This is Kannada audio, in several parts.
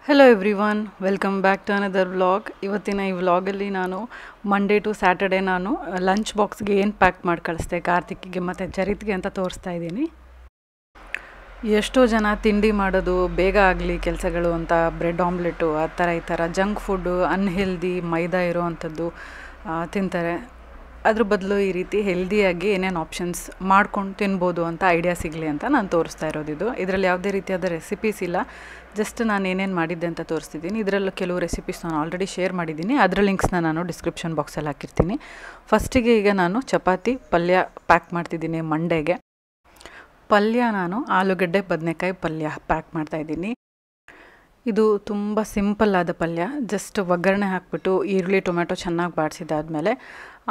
Hello everyone, welcome back to another vlog. ಇವತ್ತಿನ ಈ ವ್ಲಾಗಲ್ಲಿ ನಾನು ಮಂಡೇ ಟು ಸ್ಯಾಟರ್ಡೇ ನಾನು ಲಂಚ್ ಬಾಕ್ಸ್ಗೆ ಏನು ಪ್ಯಾಕ್ ಮಾಡಿ ಕಳಿಸ್ದೆ ಕಾರ್ತಿಕ್ಗೆ ಮತ್ತು ಚರಿತ್ಗೆ ಅಂತ ತೋರಿಸ್ತಾ ಇದ್ದೀನಿ. ಎಷ್ಟೋ ಜನ ತಿಂಡಿ ಮಾಡೋದು ಬೇಗ ಆಗಲಿ ಕೆಲಸಗಳು ಅಂತ ಬ್ರೆಡ್ ಆಮ್ಲೆಟು ಆ ಥರ ಈ ಥರ ಜಂಕ್ ಫುಡ್ಡು ಅನ್ಹೆಲ್ದಿ ಮೈದಾ ಇರೋ ಅಂಥದ್ದು ತಿಂತಾರೆ. ಅದ್ರ ಬದಲು ಈ ರೀತಿ ಹೆಲ್ದಿಯಾಗಿ ಏನೇನು ಆಪ್ಷನ್ಸ್ ಮಾಡ್ಕೊಂಡು ತಿನ್ಬೋದು ಅಂತ ಐಡಿಯಾ ಸಿಗಲಿ ಅಂತ ನಾನು ತೋರಿಸ್ತಾ ಇರೋದು. ಇದರಲ್ಲಿ ಯಾವುದೇ ರೀತಿಯಾದ ರೆಸಿಪೀಸ್ ಇಲ್ಲ, ಜಸ್ಟ್ ನಾನು ಏನೇನು ಮಾಡಿದ್ದೆ ಅಂತ ತೋರಿಸ್ತಿದ್ದೀನಿ. ಇದರಲ್ಲೂ ಕೆಲವು ರೆಸಿಪೀಸ್ ನಾನು ಆಲ್ರೆಡಿ ಶೇರ್ ಮಾಡಿದ್ದೀನಿ, ಅದರ ಲಿಂಕ್ಸ್ನ ನಾನು ಡಿಸ್ಕ್ರಿಪ್ಷನ್ ಬಾಕ್ಸಲ್ಲಿ ಹಾಕಿರ್ತೀನಿ. ಫಸ್ಟಿಗೆ ಈಗ ನಾನು ಚಪಾತಿ ಪಲ್ಯ ಪ್ಯಾಕ್ ಮಾಡ್ತಿದ್ದೀನಿ ಮಂಡೇಗೆ. ಪಲ್ಯ ನಾನು ಆಲೂಗಡ್ಡೆ ಬದನೆಕಾಯಿ ಪಲ್ಯ ಪ್ಯಾಕ್ ಮಾಡ್ತಾಯಿದ್ದೀನಿ. ಇದು ತುಂಬ ಸಿಂಪಲ್ ಆದ ಪಲ್ಯ. ಜಸ್ಟ್ ಒಗ್ಗರಣೆ ಹಾಕಿಬಿಟ್ಟು ಈರುಳ್ಳಿ ಟೊಮೆಟೊ ಚೆನ್ನಾಗಿ ಬಾಡಿಸಿದಾದ್ಮೇಲೆ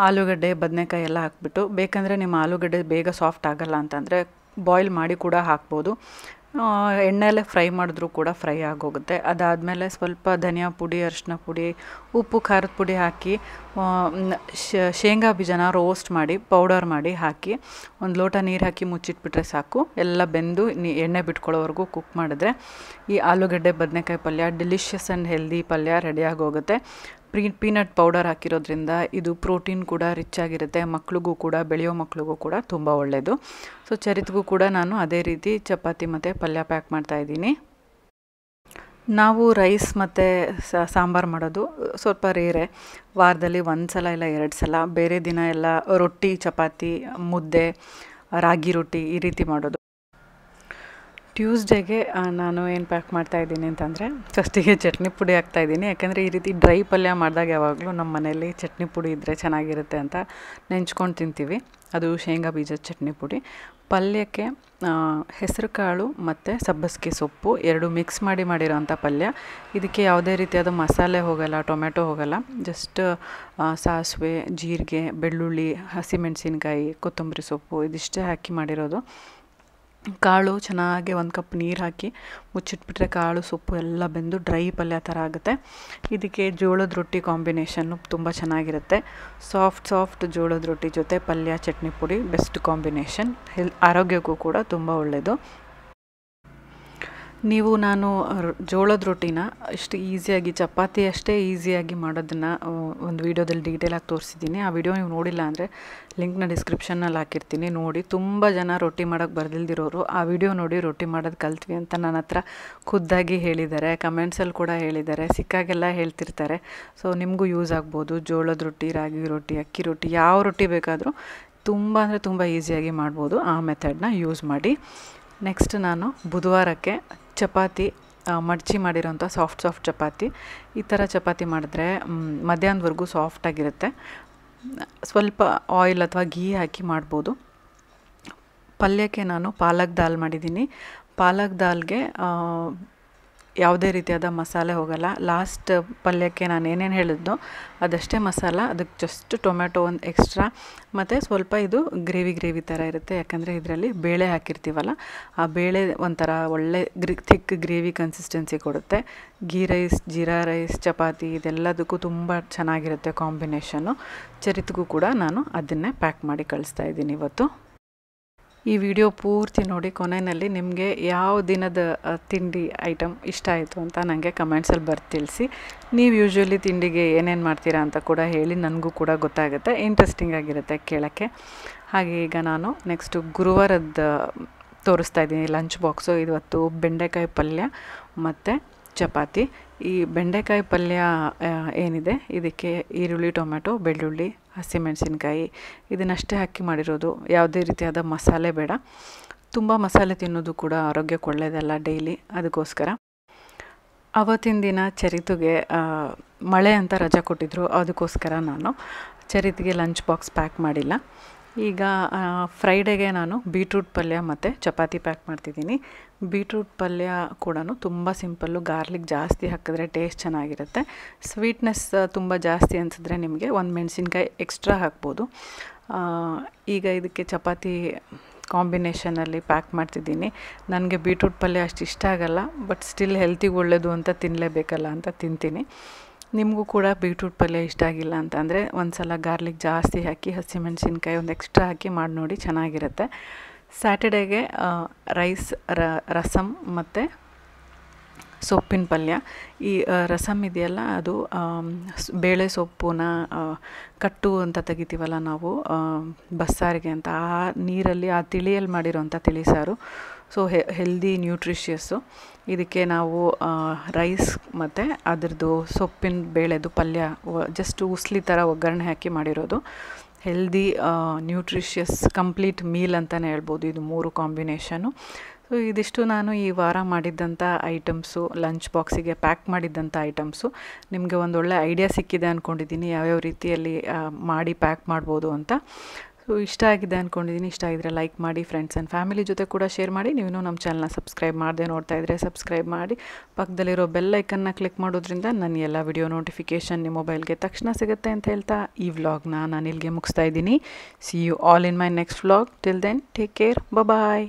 ಆಲೂಗಡ್ಡೆ ಬದನೆಕಾಯಿ ಎಲ್ಲ ಹಾಕ್ಬಿಟ್ಟು, ಬೇಕಂದರೆ ನಿಮ್ಮ ಆಲೂಗಡ್ಡೆ ಬೇಗ ಸಾಫ್ಟ್ ಆಗೋಲ್ಲ ಅಂತಂದರೆ ಬಾಯ್ಲ್ ಮಾಡಿ ಕೂಡ ಹಾಕ್ಬೋದು. ಎಣ್ಣೆಯಲ್ಲೇ ಫ್ರೈ ಮಾಡಿದ್ರೂ ಕೂಡ ಫ್ರೈ ಆಗೋಗುತ್ತೆ. ಅದಾದಮೇಲೆ ಸ್ವಲ್ಪ ಧನಿಯಾ ಪುಡಿ, ಅರಿಶಿನ ಪುಡಿ, ಉಪ್ಪು, ಖಾರದ ಪುಡಿ ಹಾಕಿ ಶೇಂಗಾ ಬೀಜನ ರೋಸ್ಟ್ ಮಾಡಿ ಪೌಡರ್ ಮಾಡಿ ಹಾಕಿ ಒಂದು ಲೋಟ ನೀರು ಹಾಕಿ ಮುಚ್ಚಿಟ್ಬಿಟ್ರೆ ಸಾಕು. ಎಲ್ಲ ಬೆಂದು ಎಣ್ಣೆ ಬಿಟ್ಕೊಳ್ಳೋವರೆಗೂ ಕುಕ್ ಮಾಡಿದ್ರೆ ಈ ಆಲೂಗಡ್ಡೆ ಬದನೆಕಾಯಿ ಪಲ್ಯ ಡೆಲಿಷಿಯಸ್ ಆ್ಯಂಡ್ ಹೆಲ್ದಿ ಪಲ್ಯ ರೆಡಿಯಾಗೋಗುತ್ತೆ. ಪೀನಟ್ ಪೌಡರ್ ಹಾಕಿರೋದ್ರಿಂದ ಇದು ಪ್ರೋಟೀನ್ ಕೂಡ ರಿಚ್ ಆಗಿರುತ್ತೆ. ಮಕ್ಳಿಗೂ ಕೂಡ, ಬೆಳೆಯೋ ಮಕ್ಳಿಗೂ ಕೂಡ ತುಂಬ ಒಳ್ಳೆಯದು. ಸೊ ಚರಿತ್ಗೂ ಕೂಡ ನಾನು ಅದೇ ರೀತಿ ಚಪಾತಿ ಮತ್ತು ಪಲ್ಯ ಪ್ಯಾಕ್ ಮಾಡ್ತಾಯಿದ್ದೀನಿ. ನಾವು ರೈಸ್ ಮತ್ತು ಸಾಂಬಾರು ಮಾಡೋದು ಸ್ವಲ್ಪ ರೇರೆ. ವಾರದಲ್ಲಿ ಒಂದು ಸಲ ಇಲ್ಲ 2 ಸಲ. ಬೇರೆ ದಿನ ಎಲ್ಲ ರೊಟ್ಟಿ, ಚಪಾತಿ, ಮುದ್ದೆ, ರಾಗಿ ರೊಟ್ಟಿ ಈ ರೀತಿ ಮಾಡೋದು. ಟ್ಯೂಸ್ಡೇಗೆ ನಾನು ಏನು ಪ್ಯಾಕ್ ಮಾಡ್ತಾಯಿದ್ದೀನಿ ಅಂತಂದರೆ ಫಸ್ಟಿಗೆ ಚಟ್ನಿ ಪುಡಿ ಹಾಕ್ತಾಯಿದ್ದೀನಿ. ಯಾಕೆಂದರೆ ಈ ರೀತಿ ಡ್ರೈ ಪಲ್ಯ ಮಾಡಿದಾಗ ಯಾವಾಗಲೂ ನಮ್ಮ ಮನೇಲಿ ಚಟ್ನಿ ಪುಡಿ ಇದ್ದರೆ ಚೆನ್ನಾಗಿರುತ್ತೆ ಅಂತ ನೆಂಚ್ಕೊಂಡು ತಿಂತೀವಿ. ಅದು ಶೇಂಗಾ ಬೀಜದ ಚಟ್ನಿ ಪುಡಿ. ಪಲ್ಯಕ್ಕೆ ಹೆಸರು ಕಾಳು ಮತ್ತು ಸಬ್ಬಸಿಗೆ ಸೊಪ್ಪು 2 ಮಿಕ್ಸ್ ಮಾಡಿರೋಂಥ ಪಲ್ಯ. ಇದಕ್ಕೆ ಯಾವುದೇ ರೀತಿಯಾದ ಮಸಾಲೆ ಹೋಗಲ್ಲ, ಟೊಮೆಟೊ ಹೋಗಲ್ಲ. ಜಸ್ಟ್ ಸಾಸಿವೆ, ಜೀರಿಗೆ, ಬೆಳ್ಳುಳ್ಳಿ, ಹಸಿಮೆಣಸಿನ್ಕಾಯಿ, ಕೊತ್ತಂಬರಿ ಸೊಪ್ಪು ಇದಿಷ್ಟೇ ಹಾಕಿ ಮಾಡಿರೋದು. ಕಾಳು ಚೆನ್ನಾಗಿ 1 ಕಪ್ ನೀರು ಹಾಕಿ ಮುಚ್ಚಿಟ್ಬಿಟ್ರೆ ಕಾಳು ಸೊಪ್ಪು ಎಲ್ಲ ಬೆಂದು ಡ್ರೈ ಪಲ್ಯ ಥರ ಆಗುತ್ತೆ. ಇದಕ್ಕೆ ಜೋಳದ ರೊಟ್ಟಿ ಕಾಂಬಿನೇಷನ್ನು ತುಂಬ ಚೆನ್ನಾಗಿರುತ್ತೆ. ಸಾಫ್ಟ್ ಜೋಳದ ರೊಟ್ಟಿ ಜೊತೆ ಪಲ್ಯ, ಚಟ್ನಿ ಪುಡಿ ಬೆಸ್ಟ್ ಕಾಂಬಿನೇಷನ್. ಆರೋಗ್ಯಕ್ಕೂ ಕೂಡ ತುಂಬ ಒಳ್ಳೆಯದು. ನಾನು ಜೋಳದ ರೊಟ್ಟಿನ ಇಷ್ಟು ಈಸಿಯಾಗಿ, ಚಪಾತಿ ಅಷ್ಟೇ ಈಸಿಯಾಗಿ ಮಾಡೋದನ್ನು ಒಂದು ವೀಡಿಯೋದಲ್ಲಿ ಡೀಟೇಲಾಗಿ ತೋರಿಸಿದ್ದೀನಿ. ಆ ವಿಡಿಯೋ ನೀವು ನೋಡಿಲ್ಲ ಅಂದರೆ ಲಿಂಕ್ನ ಡಿಸ್ಕ್ರಿಪ್ಷನ್ನಲ್ಲಿ ಹಾಕಿರ್ತೀನಿ, ನೋಡಿ. ತುಂಬ ಜನ ರೊಟ್ಟಿ ಮಾಡೋಕ್ಕೆ ಬರ್ದಿಲ್ದಿರೋರು ಆ ವಿಡಿಯೋ ನೋಡಿ ರೊಟ್ಟಿ ಮಾಡೋದು ಕಲ್ತ್ವಿ ಅಂತ ನನ್ನ ಹತ್ರ ಖುದ್ದಾಗಿ ಹೇಳಿದ್ದಾರೆ, ಕಮೆಂಟ್ಸಲ್ಲಿ ಕೂಡ ಹೇಳಿದ್ದಾರೆ, ಸಿಕ್ಕಾಗೆಲ್ಲ ಹೇಳ್ತಿರ್ತಾರೆ. ಸೊ ನಿಮಗೂ ಯೂಸ್ ಆಗ್ಬೋದು. ಜೋಳದ ರೊಟ್ಟಿ, ರಾಗಿ ರೊಟ್ಟಿ, ಅಕ್ಕಿ ರೊಟ್ಟಿ, ಯಾವ ರೊಟ್ಟಿ ಬೇಕಾದರೂ ತುಂಬ ಅಂದರೆ ತುಂಬ ಈಸಿಯಾಗಿ ಮಾಡ್ಬೋದು. ಆ ಮೆಥಡ್ನ ಯೂಸ್ ಮಾಡಿ. ನೆಕ್ಸ್ಟ್ ನಾನು ಬುಧವಾರಕ್ಕೆ ಚಪಾತಿ ಮಡಚಿ ಮಾಡಿರೋಂಥ ಸಾಫ್ಟ್ ಚಪಾತಿ. ಈ ಥರ ಚಪಾತಿ ಮಾಡಿದ್ರೆ ಮಧ್ಯಾಹ್ನದವರೆಗೂ ಸಾಫ್ಟಾಗಿರುತ್ತೆ. ಸ್ವಲ್ಪ ಆಯಿಲ್ ಅಥವಾ ಘೀ ಹಾಕಿ ಮಾಡ್ಬೋದು. ಪಲ್ಯಕ್ಕೆ ನಾನು ಪಾಲಕ್ ದಾಲ್ ಮಾಡಿದ್ದೀನಿ. ಪಾಲಕ್ ದಾಲ್ಗೆ ಯಾವುದೇ ರೀತಿಯಾದ ಮಸಾಲೆ ಹೋಗಲ್ಲ. ಲಾಸ್ಟ್ ಪಲ್ಯಕ್ಕೆ ನಾನು ಏನೇನು ಹೇಳಿದ್ನೋ ಅದಷ್ಟೇ ಮಸಾಲ. ಅದಕ್ಕೆ ಜಸ್ಟ್ ಟೊಮೆಟೊ ಒಂದು ಎಕ್ಸ್ಟ್ರಾ ಮತ್ತು ಸ್ವಲ್ಪ ಇದು ಗ್ರೇವಿ ಥರ ಇರುತ್ತೆ. ಯಾಕಂದರೆ ಇದರಲ್ಲಿ ಬೇಳೆ ಹಾಕಿರ್ತೀವಲ್ಲ, ಆ ಬೇಳೆ ಒಂಥರ ಒಳ್ಳೆ ಥಿಕ್ ಗ್ರೇವಿ ಕನ್ಸಿಸ್ಟೆನ್ಸಿ ಕೊಡುತ್ತೆ. ಗೀ ರೈಸ್, ಜೀರಾ ರೈಸ್, ಚಪಾತಿ ಇದೆಲ್ಲದಕ್ಕೂ ತುಂಬ ಚೆನ್ನಾಗಿರುತ್ತೆ ಕಾಂಬಿನೇಷನ್ನು. ಚರಿತ್ಗೂ ಕೂಡ ನಾನು ಅದನ್ನೇ ಪ್ಯಾಕ್ ಮಾಡಿ ಕಳಿಸ್ತಾ ಇದ್ದೀನಿ ಇವತ್ತು. ಈ ವಿಡಿಯೋ ಪೂರ್ತಿ ನೋಡಿ, ಕೊನೆಯಲ್ಲಿ ನಿಮಗೆ ಯಾವ ದಿನದ ತಿಂಡಿ ಐಟಮ್ ಇಷ್ಟ ಆಯಿತು ಅಂತ ನನಗೆ ಕಮೆಂಟ್ಸಲ್ಲಿ ತಿಳಿಸಿ. ನೀವು ಯೂಶ್ವಲಿ ತಿಂಡಿಗೆ ಏನೇನು ಮಾಡ್ತೀರಾ ಅಂತ ಕೂಡ ಹೇಳಿ, ನನಗೂ ಕೂಡ ಗೊತ್ತಾಗುತ್ತೆ, ಇಂಟ್ರೆಸ್ಟಿಂಗ್ ಆಗಿರುತ್ತೆ ಕೇಳೋಕ್ಕೆ. ಹಾಗೆ ಈಗ ನಾನು ನೆಕ್ಸ್ಟು ಗುರುವಾರದ ತೋರಿಸ್ತಾ ಇದ್ದೀನಿ ಲಂಚ್ ಬಾಕ್ಸು. ಇವತ್ತು ಬೆಂಡೆಕಾಯಿ ಪಲ್ಯ ಮತ್ತು ಚಪಾತಿ. ಈ ಬೆಂಡೆಕಾಯಿ ಪಲ್ಯ ಏನಿದೆ ಇದಕ್ಕೆ ಈರುಳ್ಳಿ, ಟೊಮೆಟೊ, ಬೆಳ್ಳುಳ್ಳಿ, ಹಸಿಮೆಣಸಿನ್ಕಾಯಿ ಇದನ್ನಷ್ಟೇ ಹಾಕಿ ಮಾಡಿರೋದು. ಯಾವುದೇ ರೀತಿಯಾದ ಮಸಾಲೆ ಬೇಡ. ತುಂಬ ಮಸಾಲೆ ತಿನ್ನೋದು ಕೂಡ ಆರೋಗ್ಯಕ್ಕೆ ಒಳ್ಳೆಯದಲ್ಲ ಡೈಲಿ. ಅದಕ್ಕೋಸ್ಕರ ಅವತ್ತಿನ ದಿನ ಚರಿತ್ಗೆ ಮಳೆ ಅಂತ ರಜೆ ಕೊಟ್ಟಿದ್ದರು. ಅದಕ್ಕೋಸ್ಕರ ನಾನು ಚರಿತ್ಗೆ ಲಂಚ್ ಬಾಕ್ಸ್ ಪ್ಯಾಕ್ ಮಾಡಿಲ್ಲ. ಈಗ ಫ್ರೈಡೇಗೆ ನಾನು ಬೀಟ್ರೂಟ್ ಪಲ್ಯ ಮತ್ತು ಚಪಾತಿ ಪ್ಯಾಕ್ ಮಾಡ್ತಿದ್ದೀನಿ. ಬೀಟ್ರೂಟ್ ಪಲ್ಯ ಕೂಡ ತುಂಬ ಸಿಂಪಲ್ಲು. ಗಾರ್ಲಿಕ್ ಜಾಸ್ತಿ ಹಾಕಿದ್ರೆ ಟೇಸ್ಟ್ ಚೆನ್ನಾಗಿರುತ್ತೆ. ಸ್ವೀಟ್ನೆಸ್ ತುಂಬ ಜಾಸ್ತಿ ಅನಿಸಿದ್ರೆ ನಿಮಗೆ 1 ಮೆಣಸಿನ್ಕಾಯಿ ಎಕ್ಸ್ಟ್ರಾ ಹಾಕ್ಬೋದು. ಈಗ ಇದಕ್ಕೆ ಚಪಾತಿ ಕಾಂಬಿನೇಷನಲ್ಲಿ ಪ್ಯಾಕ್ ಮಾಡ್ತಿದ್ದೀನಿ. ನನಗೆ ಬೀಟ್ರೂಟ್ ಪಲ್ಯ ಅಷ್ಟು ಇಷ್ಟ ಆಗಲ್ಲ, ಬಟ್ ಸ್ಟಿಲ್ ಹೆಲ್ತಿಗೆ ಒಳ್ಳೆಯದು ಅಂತ ತಿನ್ನಲೇಬೇಕಲ್ಲ ಅಂತ ತಿಂತೀನಿ. ನಿಮಗೂ ಕೂಡ ಬೀಟ್ರೂಟ್ ಪಲ್ಯ ಇಷ್ಟ ಆಗಿಲ್ಲ ಅಂತಂದರೆ ಒಂದು ಸಲ ಗಾರ್ಲಿಕ್ ಜಾಸ್ತಿ ಹಾಕಿ ಹಸಿಮೆಣಸಿನ್ಕಾಯಿ ಒಂದು ಎಕ್ಸ್ಟ್ರಾ ಹಾಕಿ ಮಾಡಿ ನೋಡಿ, ಚೆನ್ನಾಗಿರುತ್ತೆ. ಸ್ಯಾಟರ್ಡೇಗೆ ರೈಸ್, ರಸಮ್ ಮತ್ತು ಸೊಪ್ಪಿನ ಪಲ್ಯ. ಈ ರಸಮ್ ಇದೆಯಲ್ಲ ಅದು ಬೇಳೆ ಸೊಪ್ಪನ್ನ ಕಟ್ಟು ಅಂತ ತೆಗಿತೀವಲ್ಲ ನಾವು ಬಸ್ಸಾರಿಗೆ ಅಂತ, ಆ ನೀರಲ್ಲಿ ಆ ತಿಳಿಯಲ್ಲಿ ಮಾಡಿರೋಂಥ ತಿಳಿಸಾರು. So healthy nutritious. ಇದಕ್ಕೆ ನಾವು ರೈಸ್ ಮತ್ತು ಅದರದ್ದು ಸೊಪ್ಪಿನ ಬೇಳೆದು ಪಲ್ಯ ಜಸ್ಟ್ ಉಸ್ಲಿ ಥರ ಒಗ್ಗರಣೆ ಹಾಕಿ ಮಾಡಿರೋದು. ಹೆಲ್ದಿ ನ್ಯೂಟ್ರಿಷಿಯಸ್ ಕಂಪ್ಲೀಟ್ ಮೀಲ್ ಅಂತಲೇ ಹೇಳ್ಬೋದು ಇದು 3 ಕಾಂಬಿನೇಷನು. ಸೊ ಇದಿಷ್ಟು ನಾನು ಈ ವಾರ ಮಾಡಿದ್ದಂಥ ಐಟಮ್ಸು, ಲಂಚ್ ಬಾಕ್ಸಿಗೆ ಪ್ಯಾಕ್ ಮಾಡಿದ್ದಂಥ ಐಟಮ್ಸು. ನಿಮಗೆ ಒಂದೊಳ್ಳೆ ಐಡಿಯಾ ಸಿಕ್ಕಿದೆ ಅಂದ್ಕೊಂಡಿದ್ದೀನಿ ಯಾವ್ಯಾವ ರೀತಿಯಲ್ಲಿ ಮಾಡಿ ಪ್ಯಾಕ್ ಮಾಡ್ಬೋದು ಅಂತ. ಸೊ ಇಷ್ಟ ಆಗಿದೆ ಅಂದ್ಕೊಂಡಿದ್ದೀನಿ. ಇಷ್ಟ ಆಗಿದ್ರೆ ಲೈಕ್ ಮಾಡಿ, ಫ್ರೆಂಡ್ಸ್ ಆ್ಯಂಡ್ ಫ್ಯಾಮಿಲಿ ಜೊತೆ ಕೂಡ ಶೇರ್ ಮಾಡಿ. ನೀವು ನಮ್ಮ ಚಾನಲ್ನ ಸಬ್ಸ್ಕ್ರೈಬ್ ಮಾಡದೆ ನೋಡ್ತಾ ಇದ್ದರೆ ಸಬ್ಸ್ಕ್ರೈಬ್ ಮಾಡಿ, ಪಕ್ಕದಲ್ಲಿರೋ ಬೆಲ್ ಐಕನ್ನ ಕ್ಲಿಕ್ ಮಾಡೋದ್ರಿಂದ ನನ್ನ ಎಲ್ಲ ವಿಡಿಯೋ ನೋಟಿಫಿಕೇಷನ್ ನಿಮ್ಮ ಮೊಬೈಲ್ಗೆ ತಕ್ಷಣ ಸಿಗುತ್ತೆ ಅಂತ ಹೇಳ್ತಾ ಈ ವ್ಲಾಗ್ನ ನಾನು ಇಲ್ಲಿಗೆ ಮುಗಿಸ್ತಾ ಇದ್ದೀನಿ. See you all in my next vlog. Till then take care, bye.